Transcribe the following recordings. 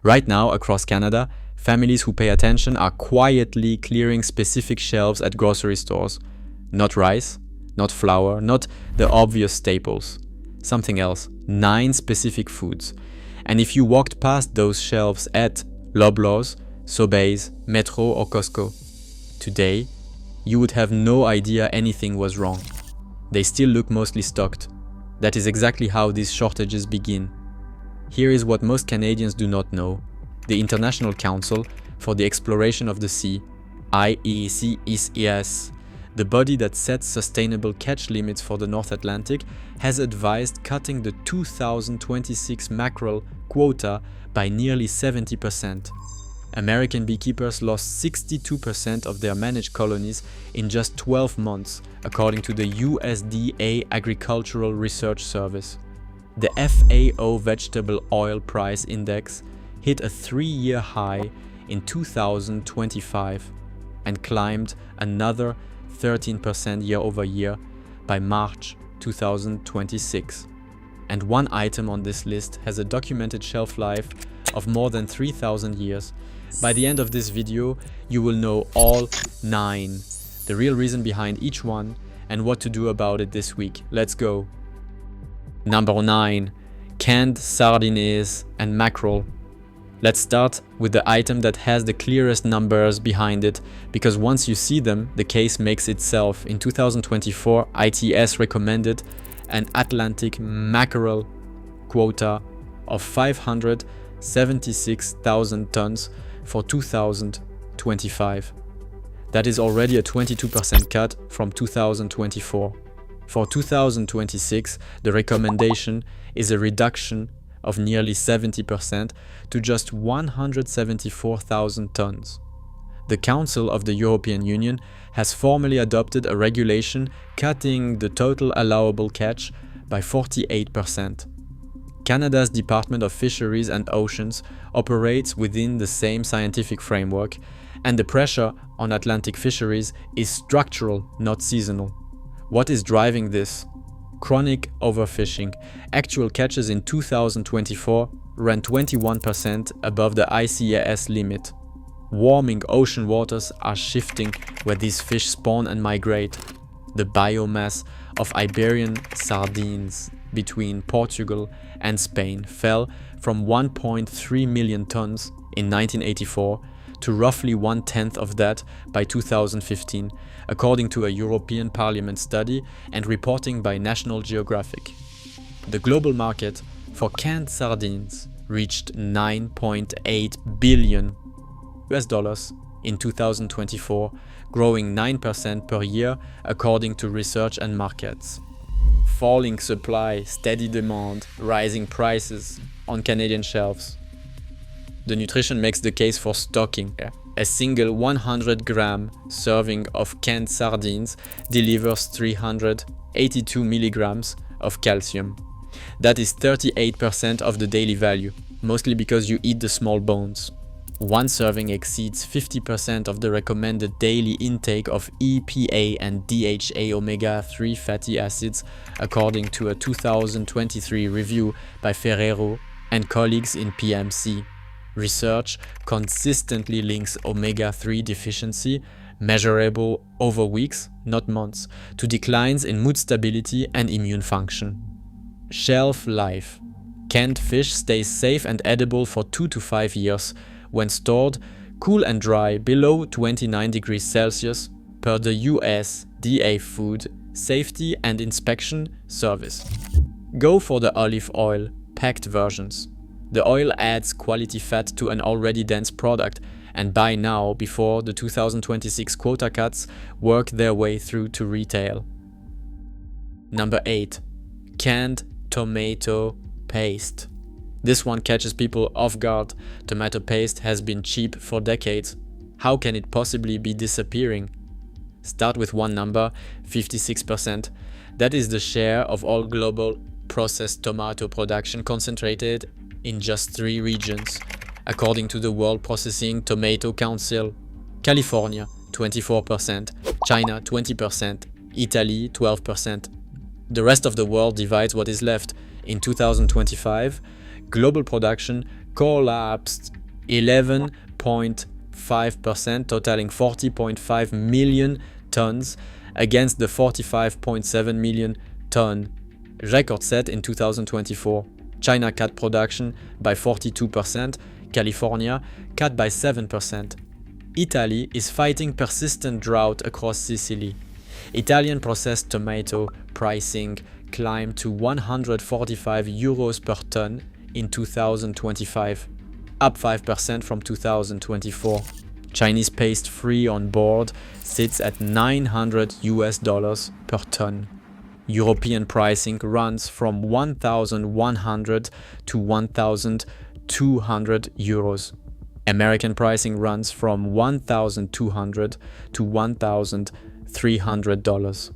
Right now, across Canada, families who pay attention are quietly clearing specific shelves at grocery stores. Not rice, not flour, not the obvious staples. Something else. 9 specific foods. And if you walked past those shelves at Loblaws, Sobeys, Metro or Costco today, you would have no idea anything was wrong. They still look mostly stocked. That is exactly how these shortages begin. Here is what most Canadians do not know. The International Council for the Exploration of the Sea, IECES, the body that sets sustainable catch limits for the North Atlantic, has advised cutting the 2026 mackerel quota by nearly 70%. American beekeepers lost 62% of their managed colonies in just 12 months, according to the USDA Agricultural Research Service. The FAO Vegetable Oil Price Index hit a 3-year high in 2025 and climbed another 13% year-over-year by March 2026. And one item on this list has a documented shelf life of more than 3,000 years. By the end of this video, you will know all 9, the real reason behind each one, and what to do about it this week. Let's go. Number 9. Canned sardines and mackerel. Let's start with the item that has the clearest numbers behind it, because once you see them, the case makes itself. In 2024, ITS recommended an Atlantic mackerel quota of 576,000 tons for 2025. That is already a 22% cut from 2024. For 2026, the recommendation is a reduction of nearly 70% to just 174,000 tons. The Council of the European Union has formally adopted a regulation cutting the total allowable catch by 48%. Canada's Department of Fisheries and Oceans operates within the same scientific framework, and the pressure on Atlantic fisheries is structural, not seasonal. What is driving this? Chronic overfishing. Actual catches in 2024 ran 21% above the ICAS limit. Warming ocean waters are shifting where these fish spawn and migrate. The biomass of Iberian sardines between Portugal and Spain fell from 1.3 million tons in 1984 to roughly 1/10 of that by 2015, according to a European Parliament study and reporting by National Geographic. The global market for canned sardines reached $9.8 billion in 2024, growing 9% per year according to Research and Markets. Falling supply, steady demand, rising prices on Canadian shelves. The nutrition makes the case for stocking. A single 100-gram serving of canned sardines delivers 382 milligrams of calcium. That is 38% of the daily value, mostly because you eat the small bones. One serving exceeds 50% of the recommended daily intake of EPA and DHA omega-3 fatty acids, according to a 2023 review by Ferrero and colleagues in PMC. Research consistently links omega-3 deficiency, measurable over weeks, not months, to declines in mood stability and immune function. Shelf life. Canned fish stays safe and edible for 2 to 5 years when stored cool and dry below 29 degrees Celsius per the USDA Food Safety and Inspection Service. Go for the olive oil packed versions. The oil adds quality fat to an already dense product, and buy now before the 2026 quota cuts work their way through to retail. Number 8. Canned tomato paste. This one catches people off guard. Tomato paste has been cheap for decades. How can it possibly be disappearing? Start with one number, 56%. That is the share of all global processed tomato production concentrated in just 3 regions, according to the World Processing Tomato Council. California, 24%, China, 20%, Italy, 12%. The rest of the world divides what is left. In 2025, global production collapsed 11.5%, totaling 40.5 million tons against the 45.7 million ton record set in 2024. China cut production by 42%, California cut by 7%. Italy is fighting persistent drought across Sicily. Italian processed tomato pricing climbed to 145 euros per ton in 2025, up 5% from 2024. Chinese paste free on board sits at $900 per ton. European pricing runs from 1,100 to 1,200 euros. American pricing runs from $1,200 to $1,300.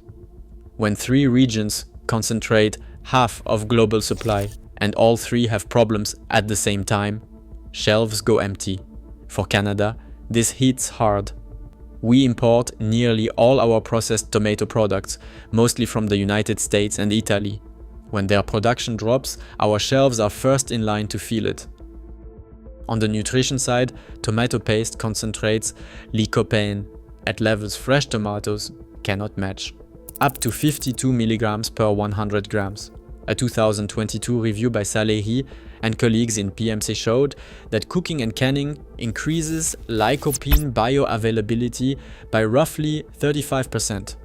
When three regions concentrate half of global supply and all three have problems at the same time, shelves go empty. For Canada, this hits hard. We import nearly all our processed tomato products, mostly from the United States and Italy. When their production drops, our shelves are first in line to feel it. On the nutrition side, tomato paste concentrates lycopene at levels fresh tomatoes cannot match, up to 52 mg per 100 grams. A 2022 review by Salehi and colleagues in PMC showed that cooking and canning increases lycopene bioavailability by roughly 35%.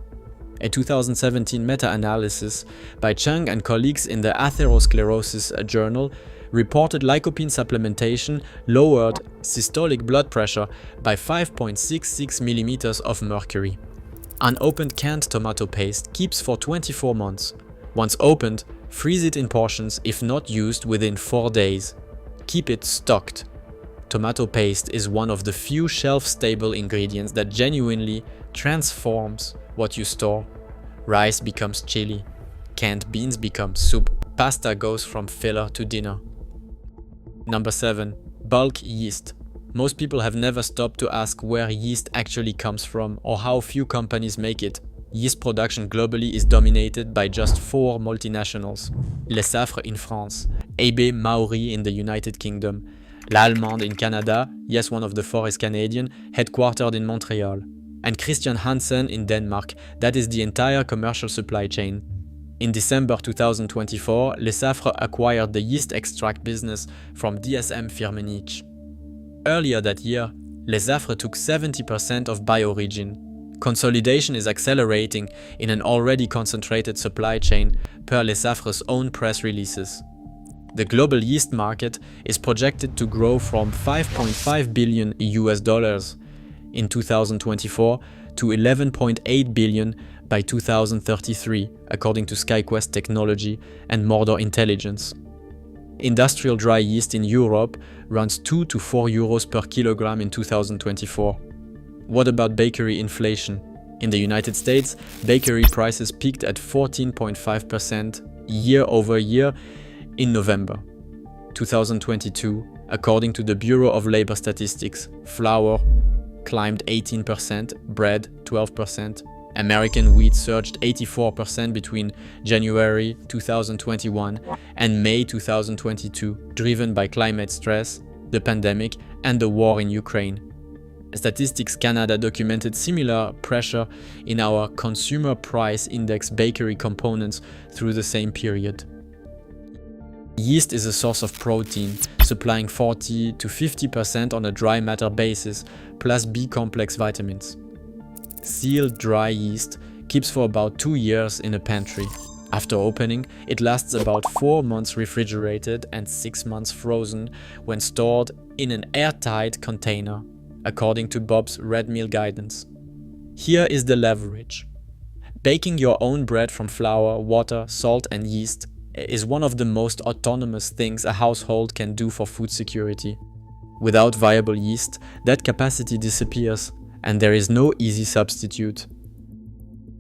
A 2017 meta-analysis by Cheng and colleagues in the Atherosclerosis Journal reported lycopene supplementation lowered systolic blood pressure by 5.66 mm of mercury. Unopened canned tomato paste keeps for 24 months. Once opened, freeze it in portions if not used within 4 days. Keep it stocked. Tomato paste is one of the few shelf-stable ingredients that genuinely transforms what you store. Rice becomes chili. Canned beans become soup. Pasta goes from filler to dinner. Number 7. Bulk yeast. Most people have never stopped to ask where yeast actually comes from or how few companies make it. Yeast production globally is dominated by just 4 multinationals. Les Safres in France, AB Mauri in the United Kingdom, L'Allemande in Canada, yes, one of the 4 is Canadian, headquartered in Montreal, and Christian Hansen in Denmark. That is the entire commercial supply chain. In December 2024, Les Safres acquired the yeast extract business from DSM Firmenich. Earlier that year, Les Safres took 70% of Biorigin. Consolidation is accelerating in an already concentrated supply chain per Les Safres' own press releases. The global yeast market is projected to grow from $5.5 billion in 2024 to $11.8 billion by 2033, according to SkyQuest Technology and Mordor Intelligence. Industrial dry yeast in Europe runs 2 to 4 euros per kilogram in 2024. What about bakery inflation? In the United States, bakery prices peaked at 14.5% year over year in November 2022, according to the Bureau of Labor Statistics. Flour climbed 18%, bread 12%. American wheat surged 84% between January 2021 and May 2022, driven by climate stress, the pandemic, and the war in Ukraine. Statistics Canada documented similar pressure in our Consumer Price Index bakery components through the same period. Yeast is a source of protein, supplying 40 to 50% on a dry matter basis, plus B-complex vitamins. Sealed dry yeast keeps for about 2 years in a pantry. After opening, it lasts about 4 months refrigerated and 6 months frozen when stored in an airtight container, according to Bob's Red Meal guidance. Here is the leverage. Baking your own bread from flour, water, salt, and yeast is one of the most autonomous things a household can do for food security. Without viable yeast, that capacity disappears, and there is no easy substitute.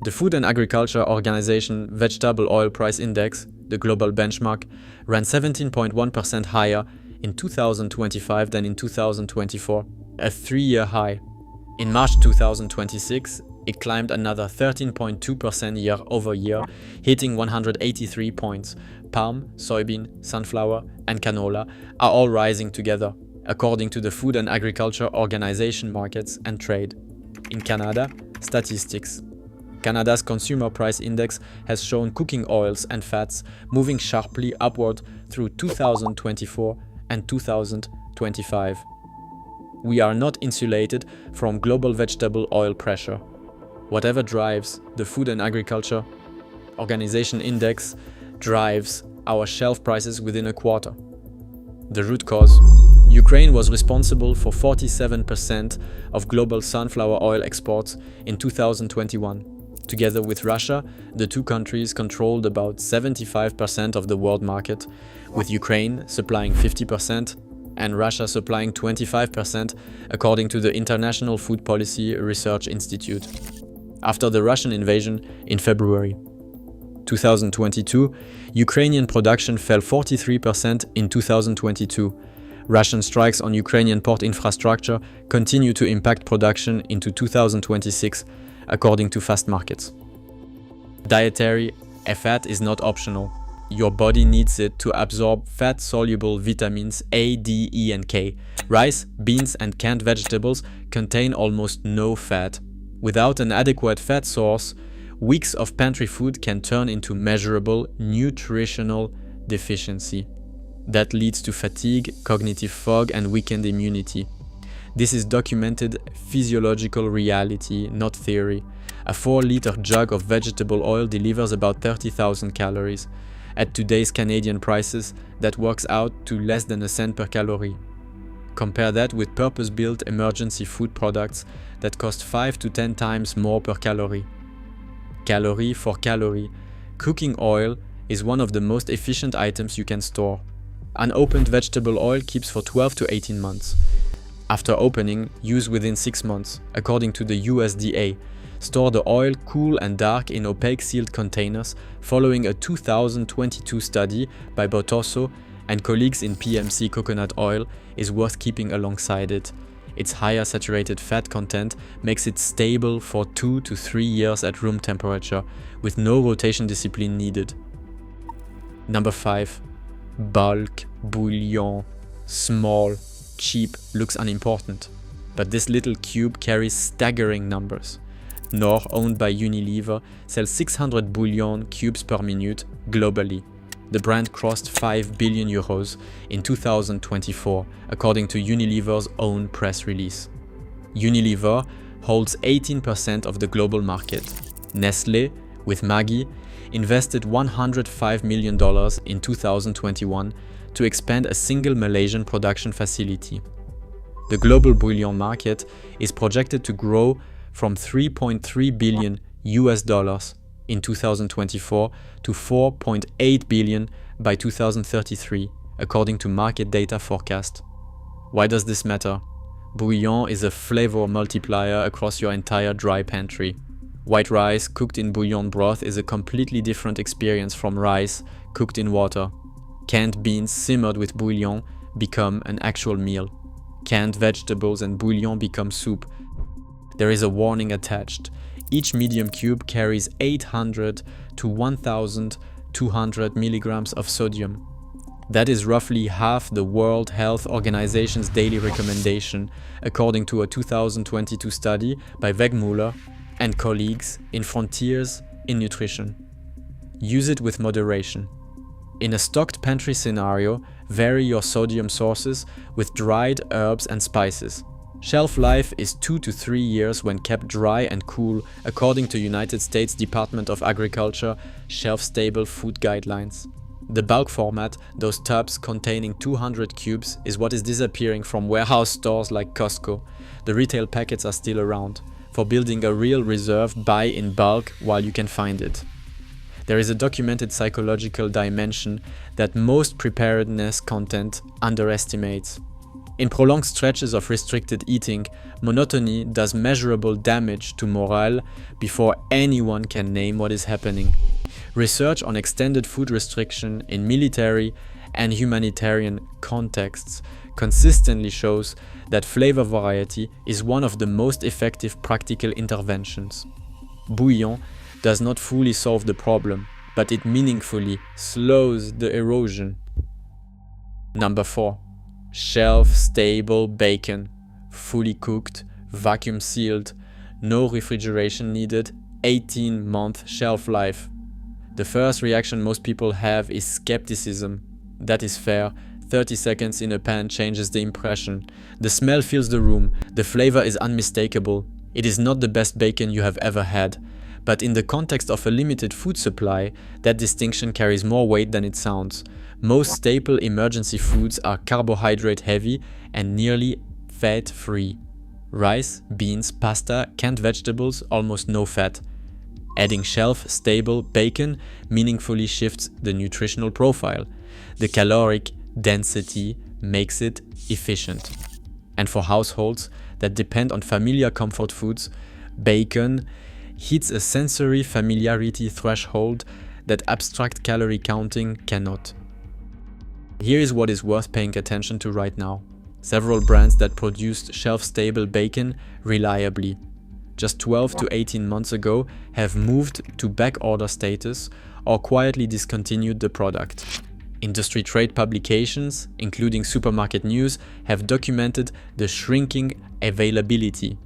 The Food and Agriculture Organization Vegetable Oil Price Index, the global benchmark, ran 17.1% higher in 2025 than in 2024, a 3-year high. In March 2026, it climbed another 13.2% year over year, hitting 183 points, palm, soybean, sunflower, and canola are all rising together, according to the Food and Agriculture Organization Markets and Trade. In Canada, statistics. Canada's Consumer Price Index has shown cooking oils and fats moving sharply upward through 2024 and 2025. We are not insulated from global vegetable oil pressure. Whatever drives the Food and Agriculture Organization Index drives our shelf prices within a quarter. The root cause: Ukraine was responsible for 47% of global sunflower oil exports in 2021. Together with Russia, the two countries controlled about 75% of the world market, with Ukraine supplying 50% and Russia supplying 25%, according to the International Food Policy Research Institute. After the Russian invasion in February 2022, Ukrainian production fell 43% in 2022. Russian strikes on Ukrainian port infrastructure continue to impact production into 2026, according to Fast Markets. Dietary fat is not optional. Your body needs it to absorb fat-soluble vitamins A, D, E, and K. Rice, beans, and canned vegetables contain almost no fat. Without an adequate fat source, weeks of pantry food can turn into measurable nutritional deficiency. That leads to fatigue, cognitive fog, and weakened immunity. This is documented physiological reality, not theory. A 4-liter jug of vegetable oil delivers about 30,000 calories. At today's Canadian prices, that works out to less than a cent per calorie. Compare that with purpose-built emergency food products that cost 5 to 10 times more per calorie. Calorie for calorie, cooking oil is one of the most efficient items you can store. Unopened vegetable oil keeps for 12 to 18 months. After opening, use within 6 months, according to the USDA. Store the oil cool and dark in opaque sealed containers, following a 2022 study by Botoso and colleagues in PMC coconut oil is worth keeping alongside it. Its higher saturated fat content makes it stable for 2 to 3 years at room temperature, with no rotation discipline needed. Number 5. Bulk, bouillon, small, cheap looks unimportant, but this little cube carries staggering numbers. Knorr, owned by Unilever, sells 600 bouillon cubes per minute globally. The brand crossed 5 billion euros in 2024, according to Unilever's own press release. Unilever holds 18% of the global market. Nestlé, with Maggi, invested $105 million in 2021 to expand a single Malaysian production facility. The global bouillon market is projected to grow from $3.3 billion in 2024 to $4.8 billion by 2033, according to market data forecast. Why does this matter? Bouillon is a flavor multiplier across your entire dry pantry. White rice cooked in bouillon broth is a completely different experience from rice cooked in water. Canned beans simmered with bouillon become an actual meal. Canned vegetables and bouillon become soup. There is a warning attached. Each medium cube carries 800 to 1,200 milligrams of sodium. That is roughly half the World Health Organization's daily recommendation, according to a 2022 study by Wegmuller and colleagues in Frontiers in Nutrition. Use it with moderation. In a stocked pantry scenario, vary your sodium sources with dried herbs and spices. Shelf life is 2 to 3 years when kept dry and cool, according to United States Department of Agriculture shelf-stable food guidelines. The bulk format, those tubs containing 200 cubes, is what is disappearing from warehouse stores like Costco. The retail packets are still around. For building a real reserve, buy in bulk while you can find it. There is a documented psychological dimension that most preparedness content underestimates. In prolonged stretches of restricted eating, monotony does measurable damage to morale before anyone can name what is happening. Research on extended food restriction in military and humanitarian contexts consistently shows that flavor variety is one of the most effective practical interventions. Bouillon does not fully solve the problem, but it meaningfully slows the erosion. Number 4. Shelf-stable bacon. Fully cooked, vacuum sealed, no refrigeration needed, 18-month shelf life. The first reaction most people have is skepticism. That is fair. 30 seconds in a pan changes the impression. The smell fills the room. The flavor is unmistakable. It is not the best bacon you have ever had. But in the context of a limited food supply, that distinction carries more weight than it sounds. Most staple emergency foods are carbohydrate heavy and nearly fat-free. Rice, beans, pasta, canned vegetables, almost no fat. Adding shelf-stable bacon meaningfully shifts the nutritional profile. The caloric density makes it efficient. And for households that depend on familiar comfort foods, bacon hits a sensory familiarity threshold that abstract calorie counting cannot. Here is what is worth paying attention to right now. Several brands that produced shelf-stable bacon reliably, just 12 to 18 months ago, have moved to backorder status or quietly discontinued the product. Industry trade publications, including Supermarket News, have documented the shrinking availability.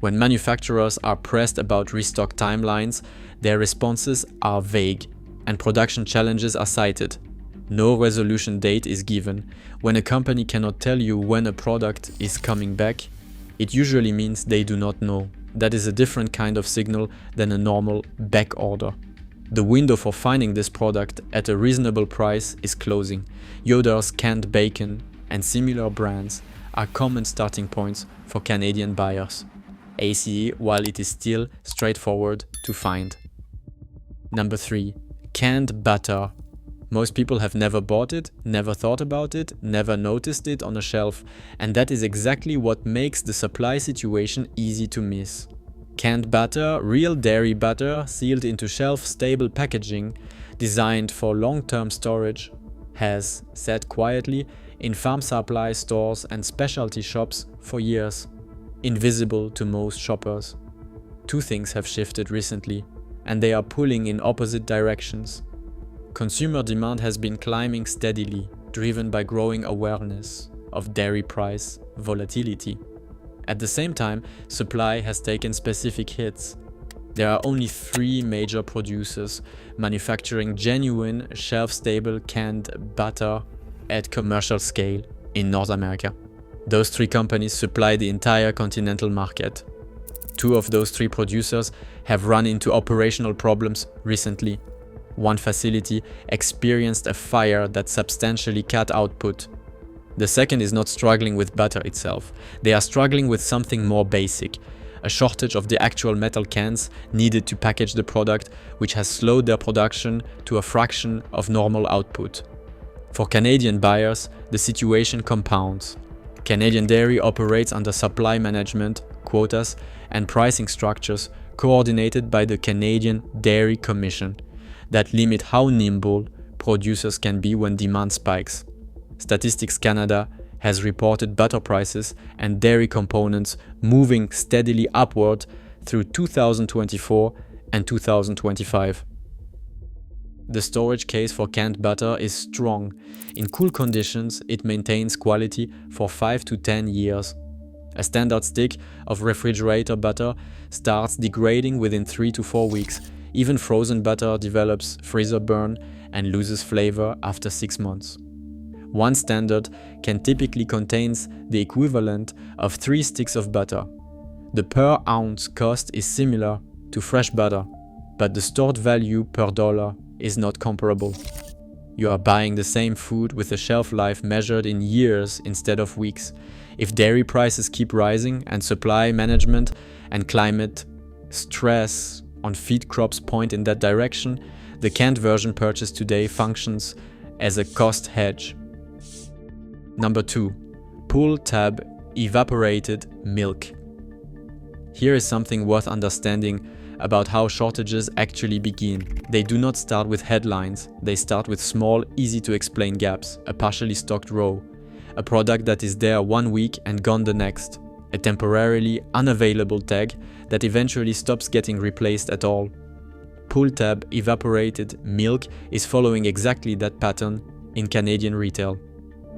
When manufacturers are pressed about restock timelines, their responses are vague and production challenges are cited. No resolution date is given. When a company cannot tell you when a product is coming back, it usually means they do not know. That is a different kind of signal than a normal back order. The window for finding this product at a reasonable price is closing. Yoder's canned bacon and similar brands are common starting points for Canadian buyers. ACE, while it is still straightforward to find. Number 3. Canned butter. Most people have never bought it, never thought about it, never noticed it on a shelf, and that is exactly what makes the supply situation easy to miss. Canned butter, real dairy butter, sealed into shelf-stable packaging, designed for long-term storage, has sat quietly in farm supply stores and specialty shops for years, invisible to most shoppers. Two things have shifted recently, and they are pulling in opposite directions. Consumer demand has been climbing steadily, driven by growing awareness of dairy price volatility. At the same time, supply has taken specific hits. There are only 3 major producers manufacturing genuine, shelf-stable canned butter at commercial scale in North America. Those 3 companies supply the entire continental market. 2 of those 3 producers have run into operational problems recently. One facility experienced a fire that substantially cut output. The second is not struggling with butter itself. They are struggling with something more basic, a shortage of the actual metal cans needed to package the product, which has slowed their production to a fraction of normal output. For Canadian buyers, the situation compounds. Canadian Dairy operates under supply management, quotas, and pricing structures coordinated by the Canadian Dairy Commission that limit how nimble producers can be when demand spikes. Statistics Canada has reported butter prices and dairy components moving steadily upward through 2024 and 2025. The storage case for canned butter is strong. In cool conditions, it maintains quality for 5 to 10 years. A standard stick of refrigerator butter starts degrading within 3 to 4 weeks. Even frozen butter develops freezer burn and loses flavor after 6 months. One standard can typically contain the equivalent of 3 sticks of butter. The per ounce cost is similar to fresh butter, but the stored value per dollar is not comparable. You are buying the same food with a shelf life measured in years instead of weeks. If dairy prices keep rising and supply management and climate stress on feed crops point in that direction, the canned version purchased today functions as a cost hedge. Number 2. Pull tab evaporated milk. Here is something worth understanding about how shortages actually begin. They do not start with headlines, they start with small, easy to explain gaps, a partially stocked row, a product that is there 1 week and gone the next, a temporarily unavailable tag that eventually stops getting replaced at all. pull tab evaporated milk is following exactly that pattern in Canadian retail.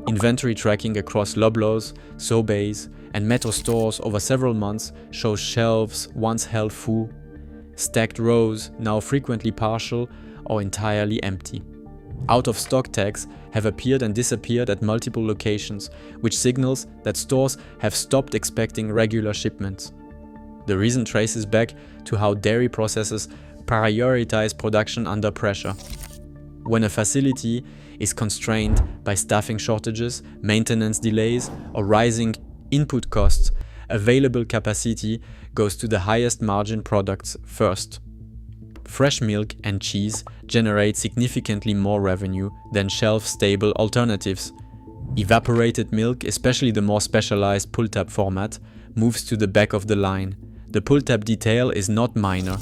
Inventory tracking across Loblaws, Sobeys, and Metro stores over several months shows shelves once held full, stacked rows now frequently partial or entirely empty. Out-of-stock tags have appeared and disappeared at multiple locations, which signals that stores have stopped expecting regular shipments. The reason traces back to how dairy processors prioritize production under pressure. When a facility is constrained by staffing shortages, maintenance delays, or rising input costs, available capacity goes to the highest margin products first. Fresh milk and cheese generate significantly more revenue than shelf-stable alternatives. Evaporated milk, especially the more specialized pull-tab format, moves to the back of the line. The pull-tab detail is not minor.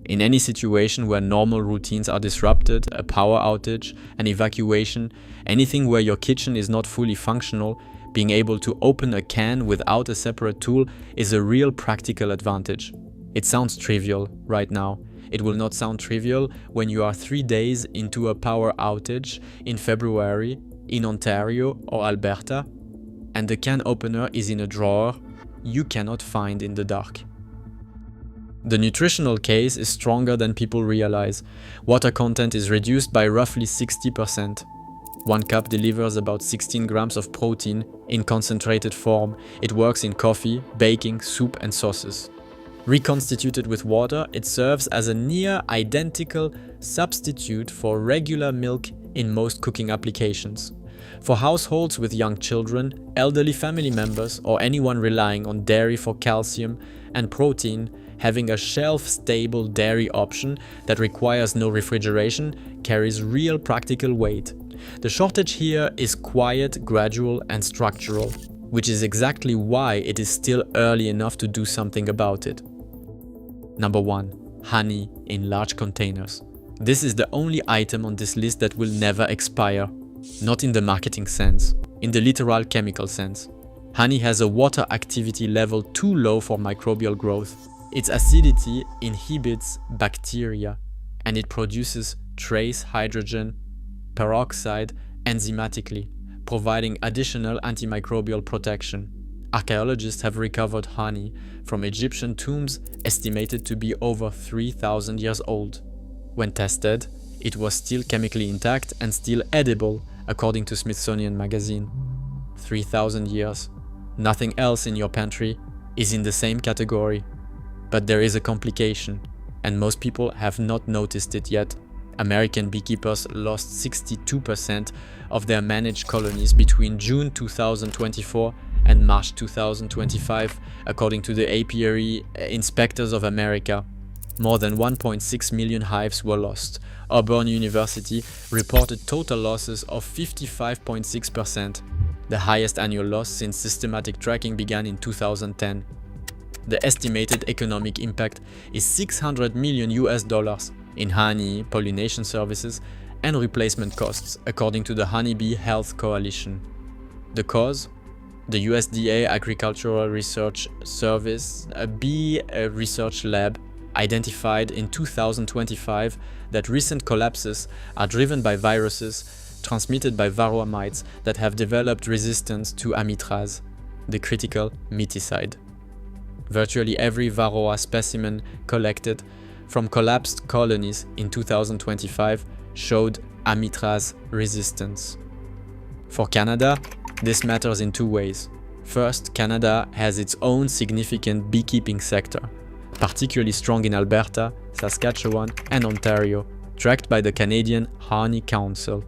In any situation where normal routines are disrupted, a power outage, an evacuation, anything where your kitchen is not fully functional, being able to open a can without a separate tool is a real practical advantage. It sounds trivial right now. It will not sound trivial when you are 3 days into a power outage in February in Ontario or Alberta, and the can opener is in a drawer you cannot find in the dark. The nutritional case is stronger than people realize. Water content is reduced by roughly 60%. 1 cup delivers about 16 grams of protein in concentrated form. It works in coffee, baking, soup and sauces. Reconstituted with water, it serves as a near identical substitute for regular milk in most cooking applications. For households with young children, elderly family members, or anyone relying on dairy for calcium and protein, having a shelf-stable dairy option that requires no refrigeration carries real practical weight. The shortage here is quiet, gradual and structural, which is exactly why it is still early enough to do something about it. Number 1. Honey in large containers. This is the only item on this list that will never expire. Not in the marketing sense, in the literal chemical sense. Honey has a water activity level too low for microbial growth. Its acidity inhibits bacteria and it produces trace hydrogen peroxide enzymatically, providing additional antimicrobial protection. Archaeologists have recovered honey from Egyptian tombs estimated to be over 3,000 years old. When tested, it was still chemically intact and still edible, according to Smithsonian Magazine. 3,000 years. Nothing else in your pantry is in the same category. But there is a complication, and most people have not noticed it yet. American beekeepers lost 62% of their managed colonies between June 2024 and March 2025, according to the Apiary Inspectors of America. More than 1.6 million hives were lost. Auburn University reported total losses of 55.6%, the highest annual loss since systematic tracking began in 2010. The estimated economic impact is $600 million in honey, pollination services, and replacement costs, according to the Honeybee Health Coalition. The cause? The USDA Agricultural Research Service, a bee research lab, identified in 2025 that recent collapses are driven by viruses transmitted by varroa mites that have developed resistance to amitraz, the critical miticide. Virtually every varroa specimen collected from collapsed colonies in 2025 showed amitraz resistance. For Canada, this matters in 2 ways. First, Canada has its own significant beekeeping sector, particularly strong in Alberta, Saskatchewan, and Ontario, tracked by the Canadian Honey Council.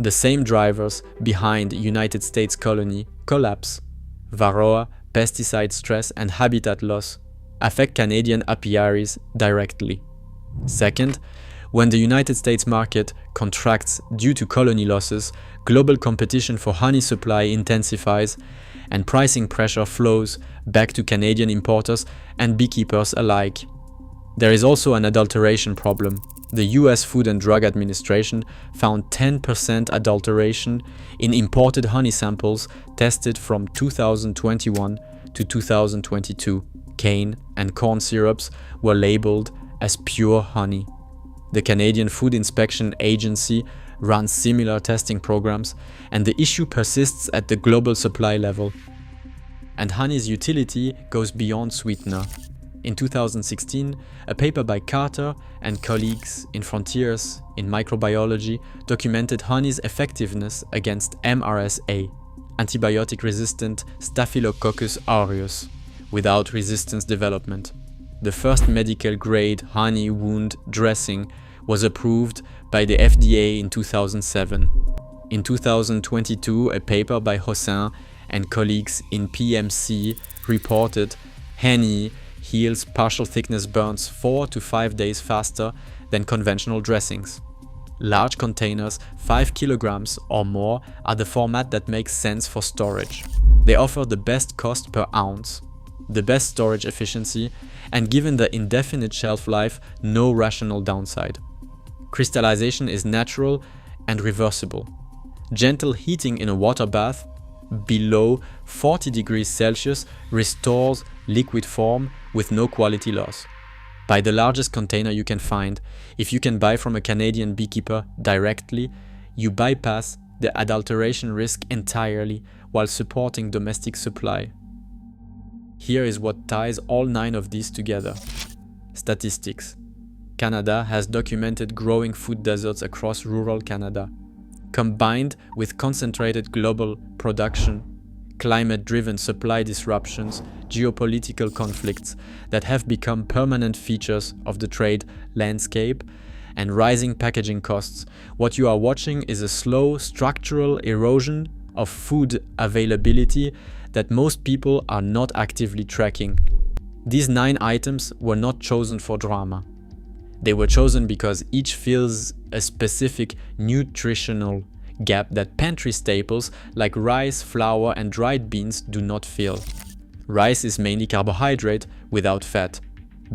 The same drivers behind United States colony collapse, varroa, pesticide stress, and habitat loss affect Canadian apiaries directly. Second, when the United States market contracts due to colony losses, global competition for honey supply intensifies and pricing pressure flows back to Canadian importers and beekeepers alike. There is also an adulteration problem. The US Food and Drug Administration found 10% adulteration in imported honey samples tested from 2021 to 2022. Cane and corn syrups were labeled as pure honey. The Canadian Food Inspection Agency runs similar testing programs, and the issue persists at the global supply level. And honey's utility goes beyond sweetener. In 2016, a paper by Carter and colleagues in Frontiers in Microbiology documented honey's effectiveness against MRSA, antibiotic-resistant Staphylococcus aureus, without resistance development. The first medical-grade honey wound dressing was approved by the FDA in 2007. In 2022, a paper by Hossin and colleagues in PMC reported honey heals partial thickness burns 4 to 5 days faster than conventional dressings. Large containers, 5 kilograms or more, are the format that makes sense for storage. They offer the best cost per ounce, the best storage efficiency, and given the indefinite shelf life, no rational downside. Crystallization is natural and reversible. Gentle heating in a water bath below 40 degrees Celsius restores liquid form with no quality loss. Buy the largest container you can find. If you can buy from a Canadian beekeeper directly, you bypass the adulteration risk entirely while supporting domestic supply. Here is what ties all 9 of these together. Statistics. Canada has documented growing food deserts across rural Canada. Combined with concentrated global production, climate-driven supply disruptions, geopolitical conflicts that have become permanent features of the trade landscape, and rising packaging costs, what you are watching is a slow structural erosion of food availability that most people are not actively tracking. These 9 items were not chosen for drama. They were chosen because each fills a specific nutritional gap that pantry staples like rice, flour, and dried beans do not fill. Rice is mainly carbohydrate without fat.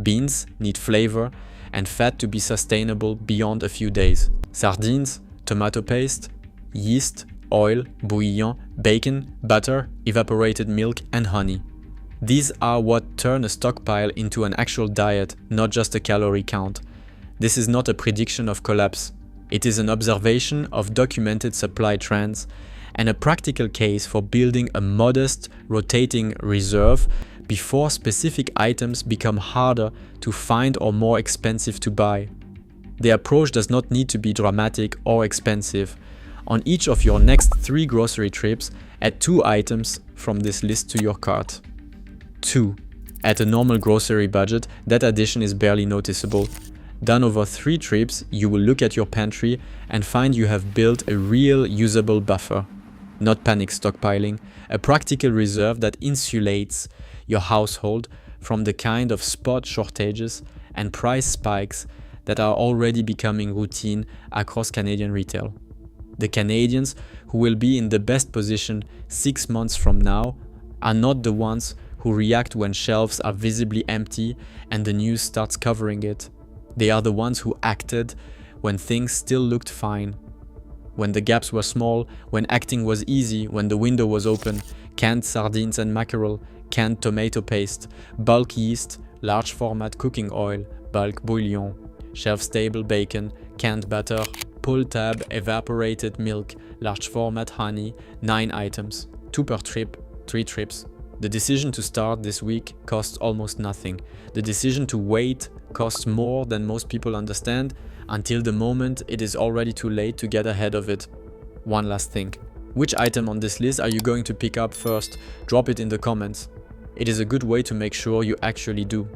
Beans need flavor and fat to be sustainable beyond a few days. Sardines, tomato paste, yeast, oil, bouillon, bacon, butter, evaporated milk, and honey. These are what turn a stockpile into an actual diet, not just a calorie count. This is not a prediction of collapse. It is an observation of documented supply trends and a practical case for building a modest, rotating reserve before specific items become harder to find or more expensive to buy. The approach does not need to be dramatic or expensive. On each of your next 3 grocery trips, add 2 items from this list to your cart. 2. At a normal grocery budget, that addition is barely noticeable. Done over 3 trips, you will look at your pantry and find you have built a real usable buffer. Not panic stockpiling, a practical reserve that insulates your household from the kind of spot shortages and price spikes that are already becoming routine across Canadian retail. The Canadians who will be in the best position 6 months from now are not the ones who react when shelves are visibly empty and the news starts covering it. They are the ones who acted when things still looked fine. When the gaps were small, when acting was easy, when the window was open, canned sardines and mackerel, canned tomato paste, bulk yeast, large format cooking oil, bulk bouillon, shelf-stable bacon, canned butter, pull tab, evaporated milk, large format honey, 9 items, 2 per trip, 3 trips. The decision to start this week costs almost nothing. The decision to wait costs more than most people understand until the moment it is already too late to get ahead of it. One last thing. Which item on this list are you going to pick up first? Drop it in the comments. It is a good way to make sure you actually do.